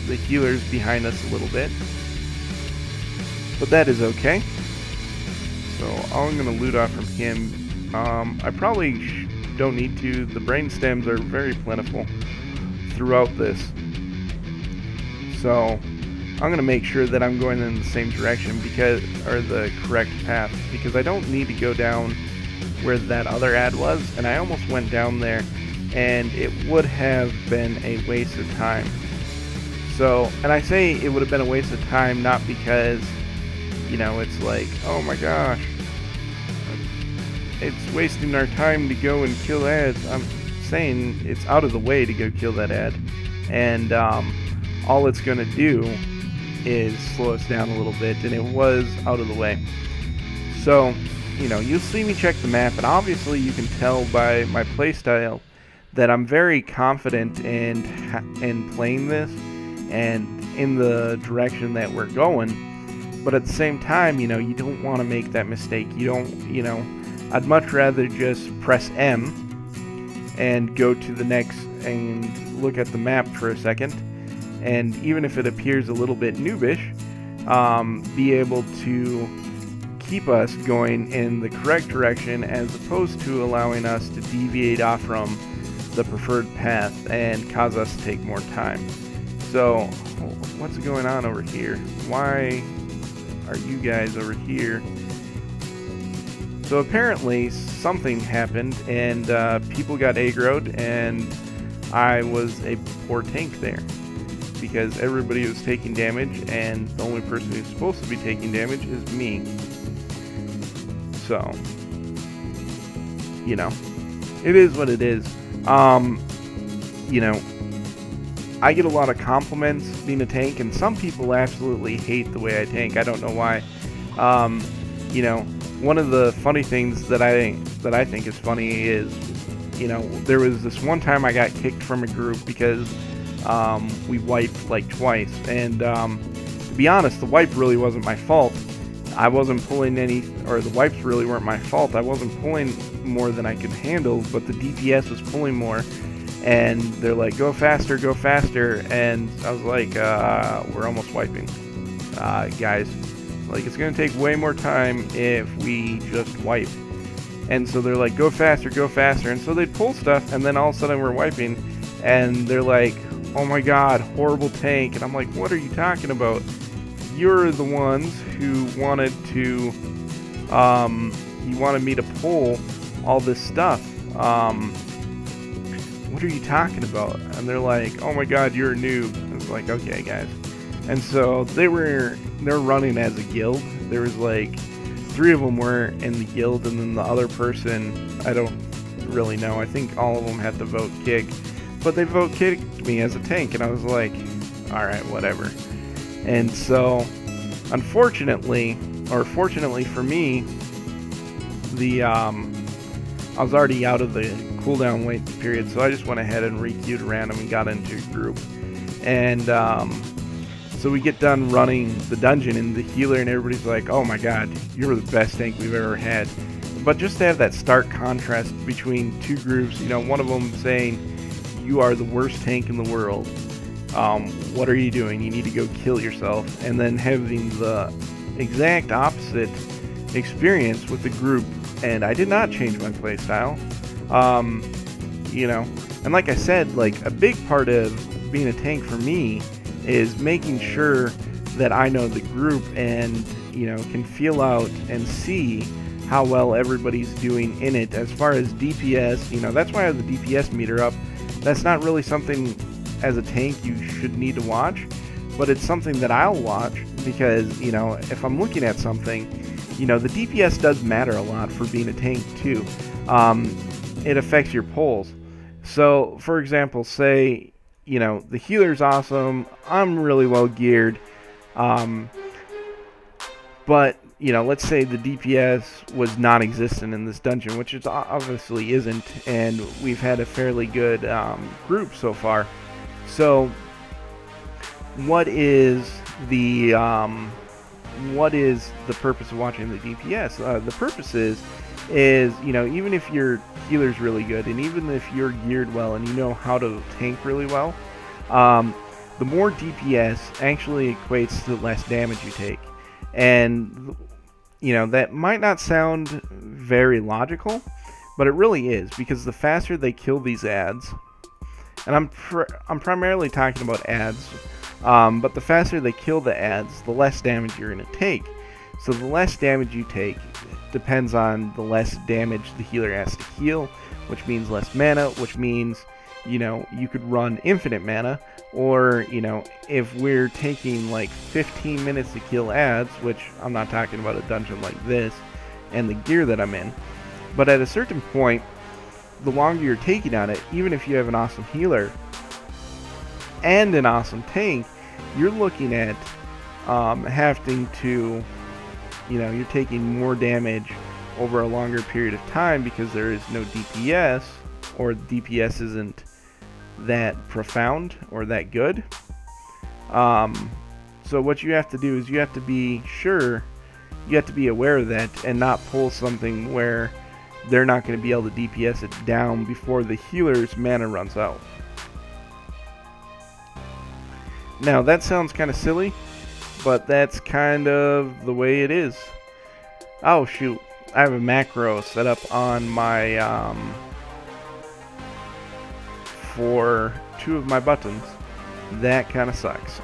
the healer's behind us a little bit, but that is okay. So all I'm going to loot off from him, I probably don't need to. The brain stems are very plentiful throughout this, so I'm going to make sure that I'm going in the same direction, or the correct path, because I don't need to go down where that other ad was, and I almost went down there, and it would have been a waste of time. So, and I say it would have been a waste of time not because, it's like, oh my gosh, it's wasting our time to go and kill ads. I'm saying it's out of the way to go kill that ad, and all it's going to do is slow us down a little bit, and it was out of the way. So, you'll see me check the map, and obviously you can tell by my playstyle that I'm very confident in playing this and in the direction that we're going. But at the same time, you don't want to make that mistake. I'd much rather just press M and go to the next and look at the map for a second, and even if it appears a little bit noobish, be able to keep us going in the correct direction as opposed to allowing us to deviate off from the preferred path and cause us to take more time. So, what's going on over here? Why are you guys over here? So apparently something happened, and people got aggroed, and I was a poor tank there, because everybody was taking damage, and the only person who's supposed to be taking damage is me. So, it is what it is. I get a lot of compliments being a tank, and some people absolutely hate the way I tank. I don't know why. One of the funny things that I think is funny is, there was this one time I got kicked from a group because we wiped like twice, and to be honest, the wipe really wasn't my fault. I wasn't pulling the wipes really weren't my fault. I wasn't pulling more than I could handle, but the DPS was pulling more, and they're like, go faster, and I was like, we're almost wiping. Guys, like, it's going to take way more time if we just wipe. And so they're like, go faster, and so they'd pull stuff, and then all of a sudden we're wiping, and they're like, oh my god, horrible tank, and I'm like, what are you talking about? You're the ones who wanted me to pull all this stuff. What are you talking about? And they're like, oh my god, you're a noob. I was like, okay, guys. And so they're running as a guild. There was like 3 of them were in the guild, and then the other person, I don't really know. I think all of them had to vote kick, but they vote kicked me as a tank, and I was like, all right, whatever. And so, unfortunately, or fortunately for me, I was already out of the cooldown wait period, so I just went ahead and re-queued random and got into a group. And so we get done running the dungeon, and the healer and everybody's like, oh my god, you're the best tank we've ever had. But just to have that stark contrast between 2 groups, one of them saying, you are the worst tank in the world. What are you doing? You need to go kill yourself. And then having the exact opposite experience with the group, and I did not change my playstyle. And like I said, like a big part of being a tank for me is making sure that I know the group and can feel out and see how well everybody's doing in it. As far as DPS, that's why I have the DPS meter up. That's not really something as a tank you should need to watch, but it's something that I'll watch because if I'm looking at something, the DPS does matter a lot for being a tank too. It affects your pulls. So for example, say the healer's awesome, I'm really well geared, but let's say the DPS was non-existent in this dungeon, which it obviously isn't, and we've had a fairly good group so far. So what is the purpose of watching the DPS? The purpose is even if your healer's really good, and even if you're geared well and you know how to tank really well, the more DPS actually equates to the less damage you take. And that might not sound very logical, but it really is, because the faster they kill these ads, and I'm primarily talking about ads, but the faster they kill the ads, the less damage you're going to take. So the less damage you take depends on the less damage the healer has to heal, which means less mana, which means you could run infinite mana, or if we're taking like 15 minutes to kill ads, which I'm not talking about a dungeon like this and the gear that I'm in, but at a certain point, the longer you're taking on it, even if you have an awesome healer and an awesome tank, you're looking at having to you're taking more damage over a longer period of time because there is no DPS, or DPS isn't that profound or that good. So what you have to do is you have to be aware of that and not pull something where they're not going to be able to DPS it down before the healer's mana runs out. Now that sounds kind of silly, but that's kind of the way it is. Oh shoot, I have a macro set up on my for 2 of my buttons. That kind of sucks.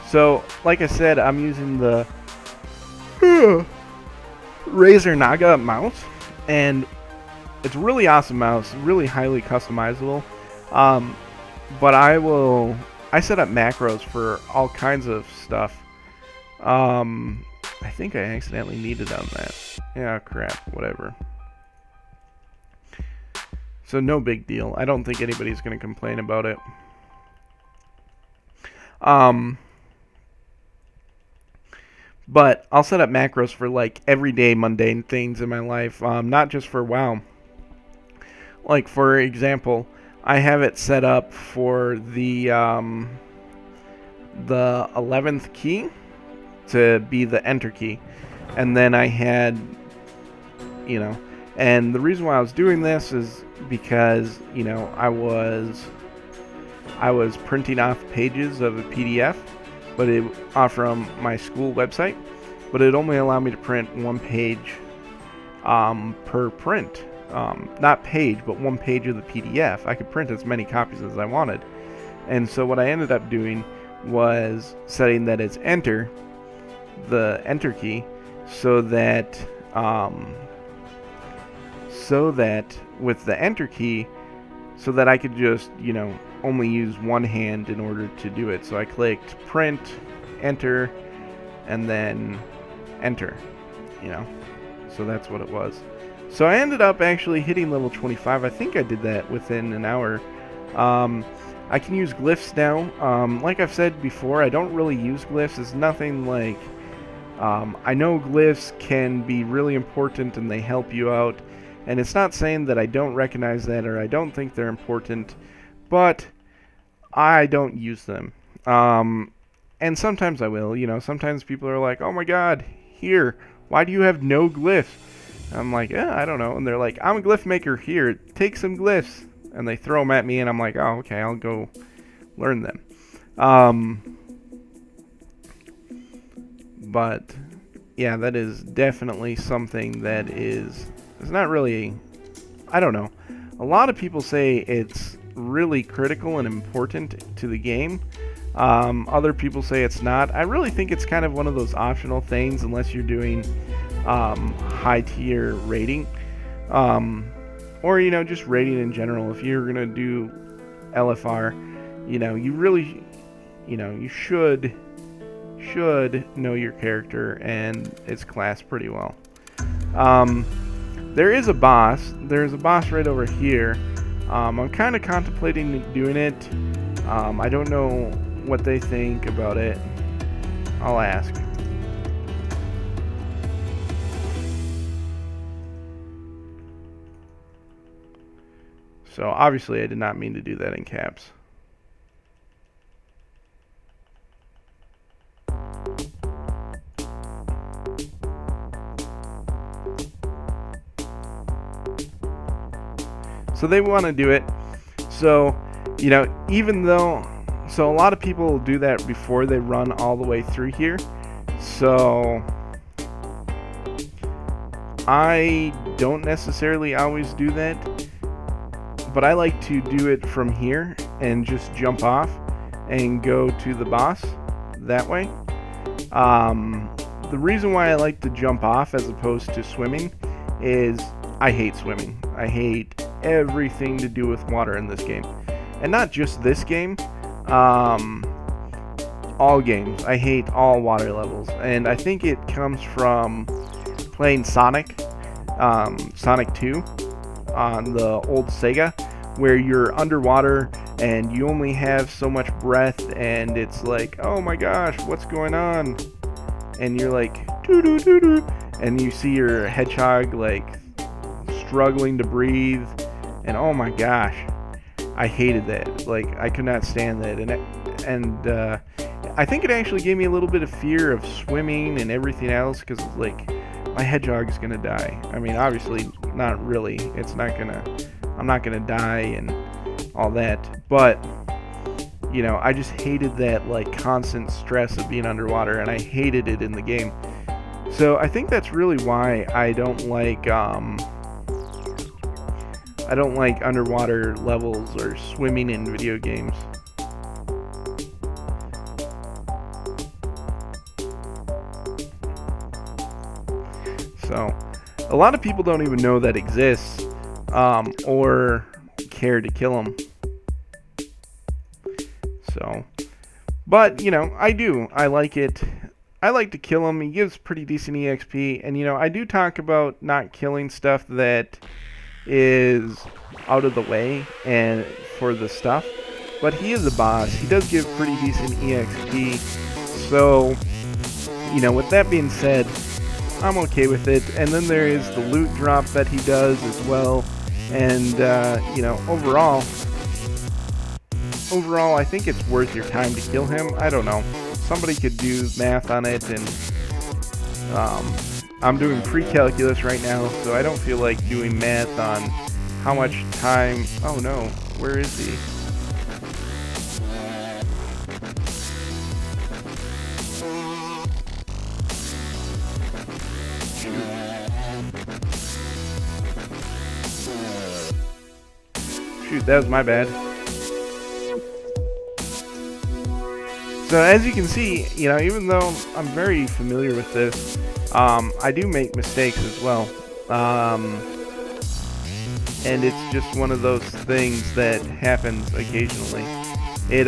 So like I said, I'm using the Razer Naga mouse, and it's a really awesome mouse, really highly customizable. But I set up macros for all kinds of stuff. I think I accidentally needed on that. Yeah, crap, whatever. So no big deal. I don't think anybody's going to complain about it. But I'll set up macros for like everyday mundane things in my life, not just for WoW. Like for example, I have it set up for the 11th key to be the enter key, and then I had, and the reason why I was doing this is because I was printing off pages of a PDF, but it from my school website, but it only allowed me to print 1 page per print. Not page, but 1 page of the PDF. I could print as many copies as I wanted. And so what I ended up doing was setting that as enter, the enter key, so that with the enter key, so that I could just, only use one hand in order to do it. So I clicked print, enter, and then enter, so that's what it was. So I ended up actually hitting level 25. I think I did that within an hour. I can use glyphs now. Like I've said before, I don't really use glyphs. It's nothing like... I know glyphs can be really important and they help you out. And it's not saying that I don't recognize that or I don't think they're important, but I don't use them. And sometimes I will. Sometimes people are like, oh my god, here, why do you have no glyphs? I'm like, I don't know. And they're like, I'm a glyph maker, here, take some glyphs. and they throw them at me, and I'm like, oh, okay, I'll go learn them. But yeah, that is definitely something that it's not really, I don't know. A lot of people say it's really critical and important to the game. Other people say it's not. I really think it's kind of one of those optional things unless you're doing high tier rating. Or, you know, just rating in general. If you're going to do LFR, you know, you really, you know, you should know your character and its class pretty well. There is a boss. There's a boss right over here. I'm kind of contemplating doing it. I don't know what they think about it. I'll ask. So obviously I did not mean to do that in caps. So they want to do it. So, you know, even though, so a lot of people do that before they run all the way through here. So I don't necessarily always do that, but I like to do it from here and just jump off and go to the boss that way. The reason why I like to jump off as opposed to swimming is I hate swimming. I hate everything to do with water in this game. And not just this game, all games. I hate all water levels. And I think it comes from playing Sonic 2 on the old Sega, where you're underwater and you only have so much breath, and it's like, oh my gosh, what's going on? And you're like, doo-doo-doo-doo, and you see your hedgehog like struggling to breathe, and oh my gosh, I hated that. Like, I could not stand that, and I think it actually gave me a little bit of fear of swimming and everything else, because like, my hedgehog is gonna die. I mean, obviously not really. I'm not gonna die and all that, but you know, I just hated that like constant stress of being underwater, and I hated it in the game. So I think that's really why I don't like underwater levels or swimming in video games. So a lot of people don't even know that exists, or care to kill them. So, but you know, I do. I like it. I like to kill him. He gives pretty decent EXP, and you know, I do talk about not killing stuff that is out of the way and for the stuff. But he is a boss. He does give pretty decent EXP. So, you know, with that being said, I'm okay with it. And then there is the loot drop that he does as well. And, you know, overall, I think it's worth your time to kill him. I don't know. Somebody could do math on it, and I'm doing pre-calculus right now, so I don't feel like doing math on how much time... Oh no, where is he? Shoot, that was my bad. So as you can see, you know, even though I'm very familiar with this, I do make mistakes as well. And it's just one of those things that happens occasionally. It,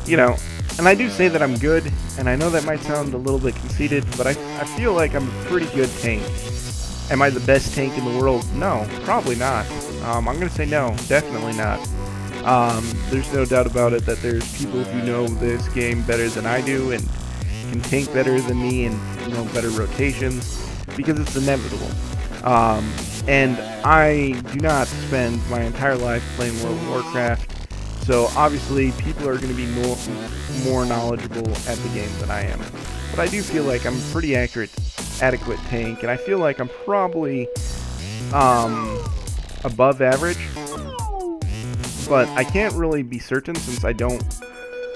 you know, and I do say that I'm good, and I know that might sound a little bit conceited, but I feel like I'm a pretty good tank. Am I the best tank in the world? No, probably not. I'm going to say no, definitely not. There's no doubt about it that there's people who know this game better than I do and can tank better than me and, you know, better rotations, because it's inevitable. And I do not spend my entire life playing World of Warcraft, so obviously people are going to be more knowledgeable at the game than I am. But I do feel like I'm a pretty adequate tank, and I feel like I'm probably above average. but I can't really be certain since I don't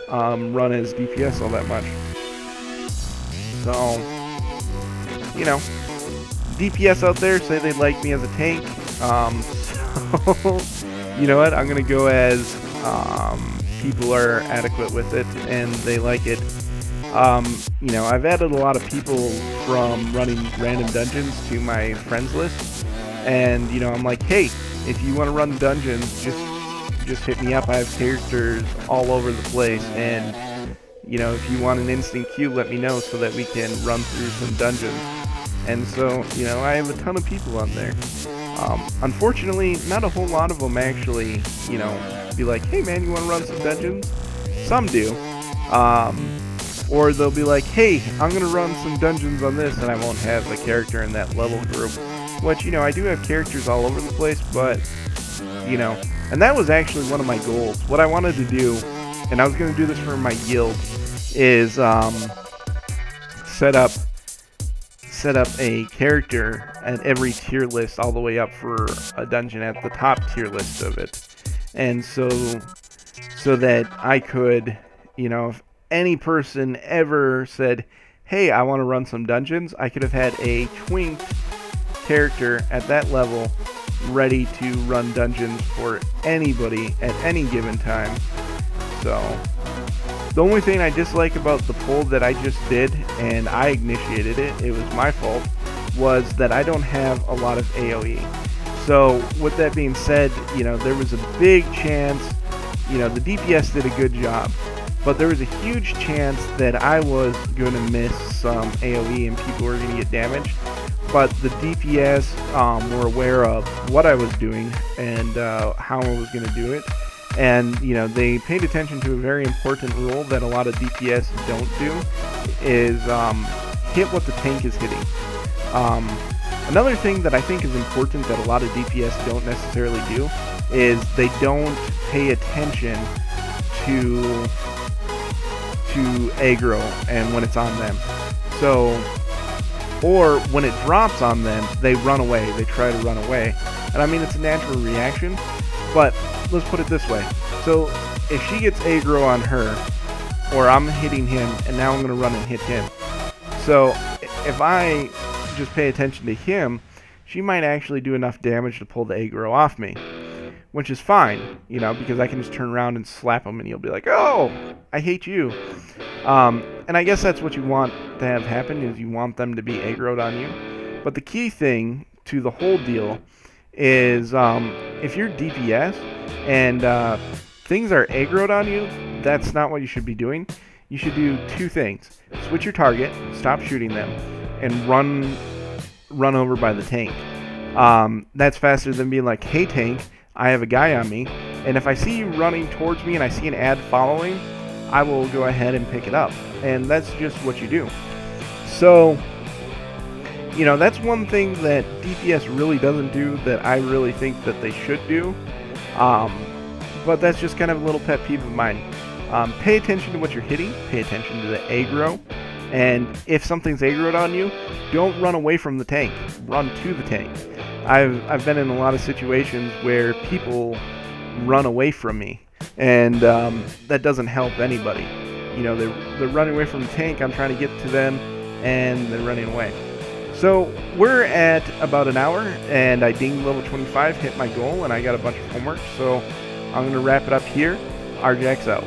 run as DPS all that much. So, you know, DPS out there say they like me as a tank. So, you know what? I'm going to go as people are adequate with it and they like it. You know, I've added a lot of people from running random dungeons to my friends list. And, you know, I'm like, hey, if you want to run dungeons, just hit me up. I have characters all over the place. And, you know, if you want an instant queue, let me know so that we can run through some dungeons. And so, you know, I have a ton of people on there. Unfortunately, not a whole lot of them actually, you know, be like, hey man, you want to run some dungeons? Some do. Or they'll be like, hey, I'm going to run some dungeons on this, and I won't have a character in that level group. Which, you know, I do have characters all over the place, but, you know, and that was actually one of my goals. What I wanted to do, and I was going to do this for my guild, is set up a character at every tier list all the way up for a dungeon at the top tier list of it. And so that I could, you know, if any person ever said, hey, I want to run some dungeons, I could have had a twinked character at that level ready to run dungeons for anybody at any given time. So the only thing I dislike about the poll that I just did, and I initiated it, it was my fault, was that I don't have a lot of AoE. So with that being said, you know, there was a big chance, you know, the DPS did a good job, but there was a huge chance that I was going to miss some AoE and people were going to get damaged. But the DPS were aware of what I was doing and how I was going to do it. And, you know, they paid attention to a very important rule that a lot of DPS don't do, is hit what the tank is hitting. Another thing that I think is important that a lot of DPS don't necessarily do is they don't pay attention to aggro and when it's on them. So, or when it drops on them, they run away. They try to run away. And I mean, it's a natural reaction, but let's put it this way. So if she gets aggro on her, or I'm hitting him, and now I'm going to run and hit him. So if I just pay attention to him, she might actually do enough damage to pull the aggro off me, which is fine, you know, because I can just turn around and slap him and he'll be like, oh, I hate you. And I guess that's what you want to have happen, is you want them to be aggroed on you. But the key thing to the whole deal is if you're DPS and things are aggroed on you, that's not what you should be doing. You should do two things. Switch your target, stop shooting them, and run over by the tank. That's faster than being like, hey tank, I have a guy on me, and if I see you running towards me and I see an ad following, I will go ahead and pick it up. And that's just what you do. So, you know, that's one thing that DPS really doesn't do that I really think that they should do. But that's just kind of a little pet peeve of mine. Pay attention to what you're hitting. Pay attention to the aggro. And if something's aggroed on you, don't run away from the tank. Run to the tank. I've been in a lot of situations where people run away from me, and that doesn't help anybody. You know, they're running away from the tank. I'm trying to get to them, and they're running away. So we're at about an hour, and I dinged level 25, hit my goal, and I got a bunch of homework. So I'm going to wrap it up here. Arjax out.